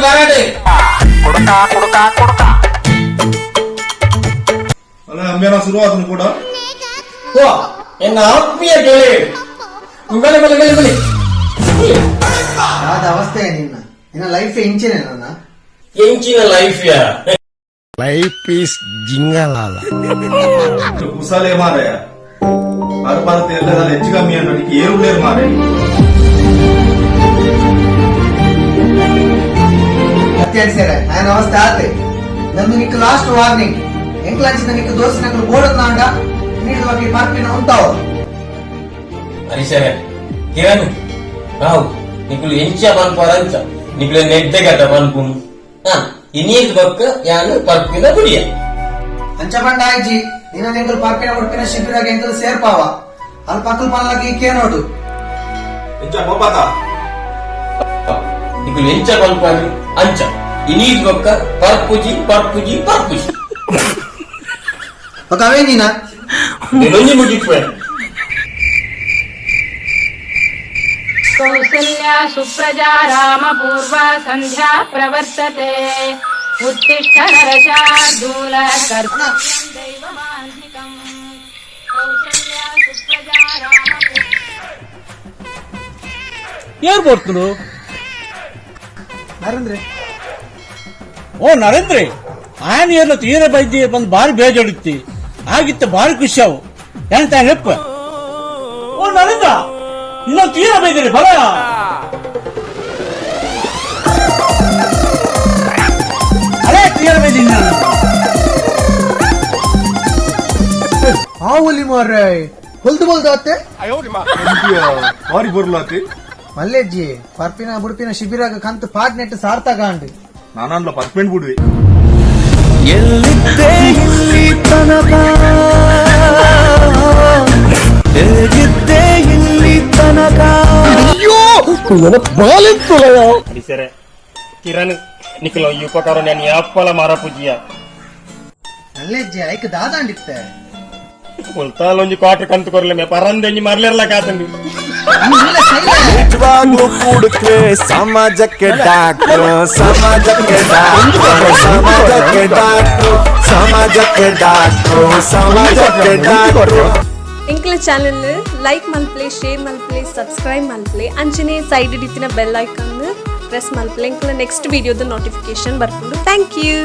ಬರಡೆ ಅಲ್ಲ ಅಂಬೇನ ಶುರುವಾದನು ಕೂಡ ಓ ಎನ್ನ ಆತ್ಮೀಯ ಗೆಳೆಯ ಬಲೆ ಬಲೆ ಬಲೆ ಬಲೆ ಯಾವ್ದು ಅವಸ್ಥೆ ನಿನ್ನ ಲೈಫ್ ಇಂಚಿನ ಎಂಚಿನ ಲೈಫ್ ಯಾ ಲೈಫ್ ಈಸ್ ಜಿಂಗಲಾಲ ಕುಸಾಲೆ ಮಾರಯ್ಯ ಭಾರತ ಎಲ್ಲದ ಹೆಚ್ಚು ಕಮ್ಮಿ ಅನ್ನೋದಕ್ಕೆ ಏರುಳ್ಳೇರು ಮಾರೆ ಅತ್ಯಾಡ್ಸ್ಯಾರ ఆయన అవస్థ ఆతే నన్ను నీకు లాస్ట్ వార్నింగ్ ఎంక్లాంచిన నీకు దోసినకు బోడన్నాండ నీడు వాకి మార్పిన ఉంటావు అది సరే కిరణ్ రావు నీకు ఎంచా పనుపారంచ నీకు నెట్టే గట్ట పనుకును ಇನ್ನೇನು ಬಕ್ಕ ಯಾನು ಪರ್ಪಿನ ಗುಡಿಯ ಅಂಚಬಂಡ ಆಯ್ಜಿ ನಿನ್ನ ಎಂಕಲ್ ಪಾರ್ಪಿನ ಹುಡುಕಿನ ಶಿಬಿರಾಗ ಎಂಕಲ್ ಸೇರ್ಪಾವ ಅಲ್ಲಿ ಪಕ್ಕದ ಪಲ್ಲಕ್ಕೆ ಈಕೆ ನೋಡು ಎಂಚ ಪಾಪಾತ నీకు ఎంచ పనుపారు అంచ ಇನ್ನೇನು ಬಕ್ಕ ಪರ್ಪುಜಿ ಪರ್ಪುಜಿ ಪರ್ಪುಜಿ ఒక అవే నీనా ನಿನ್ನೊಂದಿ ಮುಗಿಪೆ कौसल्या सुप्रजा रामपूर्वा सन्ध्या प्रवर्तते उत्तिष्ठ नरशार्दूल कर्तव्यं दैवमान्तिकम् कौसल्या सुप्रजा ಯಾರು ಬರ್ತಾರು ನರೇಂದ್ರ ಓ ನರೇಂದ್ರ ಆಯನ ಎಲ್ಲ ತೀರ ಬೈದಿ ಬಂದು ಬಾರಿ ಬೇಜಾಡುತ್ತಿ ಆಗಿತ್ತ ಬಾರಿ ಖುಷಿ ಅವು ಎಂತ ನೆಪ್ಪ ಓ ನರೇಂದ್ರ ಇನ್ನ ತೀರ ಬೈದಿರಿ ಬಲ ಅದೇ ತೀರ ಬೈದಿ ಆವಲಿ ಮಾರ್ರೆ ಹೊಲ್ದು ಬಲ್ದಾತೆ ಭಾರಿ ಬರ್ಲಾತಿ ಮಲ್ಲೆಜ್ಜಿ ಪರ್ಪಿನ ಬುಡ್ಪಿನ ಶಿಬಿರಾಗ ಕಂತು ಪಾಟ್ ನೆಟ್ಟು ಸಾರ್ಥಕ ನಾನಂದ್ಲ ಪರ್ಪೆಂಟ್ ಬಿಡ್ವಿ ಎಲ್ಲಿದ್ದೆ ಇಲ್ಲಿ ತನಕ ಹೇಗಿದ್ದೆ ಇಲ್ಲಿ ತನಕ ಅಯ್ಯೋ అది సరే కిరణ్ నీకు ఈ ఉపకారం నేను యాప్పల మారపుజియా ಮಲ್ಲೆಜ್ಜಿ ಐಕ್ ದಾದಾಂಡಿತ್ತೆ ಉಲ್ತಾಲೊಂಜಿ ಕ್ವಾರ್ಟರ್ ಕಂತು ಕೊರ್ಲೆ ಮೇ ಪರಂದೆಂಜಿ ಮರ್ಲೆರ್ಲ ಕಾತಂಡಿ ನಿಜವಾಗ್ಲೂ ಕೂಡುತ್ತೆ ಸಮಾಜಕ್ಕೆ ಡಾಕ್ಟ್ರು ಸಮಾಜಕ್ಕೆ ಡಾಕ್ಟ್ರು ಸಮಾಜಕ್ಕೆ ಡಾಕ್ಟ್ರು ಸಮಾಜಕ್ಕೆ ಡಾಕ್ಟ್ರು ಸಮಾಜಕ್ಕೆ ಡಾಕ್ಟ್ರು ಎಂಕಲ ಚಾನೆಲ್ ಲೈಕ್ ಮಲ್ಪ್ಲೆ ಶೇರ್ ಮಲ್ಪ್ಲೆ ಸಬ್ಸ್ಕ್ರೈಬ್ ಮಲ್ಪ್ಲೆ ಅಂಚನೆ ಸೈಡ್ ಇಡಿತಿನ ಬೆಲ್ ಐಕಾನ್ ಪ್ರೆಸ್ ಮಲ್ಪ್ಲೆ ಎಂಕಲ ನೆಕ್ಸ್ಟ್ ವಿಡಿಯೋದ ನೋಟಿಫಿಕೇಶನ್ ಬರ್ಕೊಂಡು ಥ್ಯಾಂಕ್ ಯು.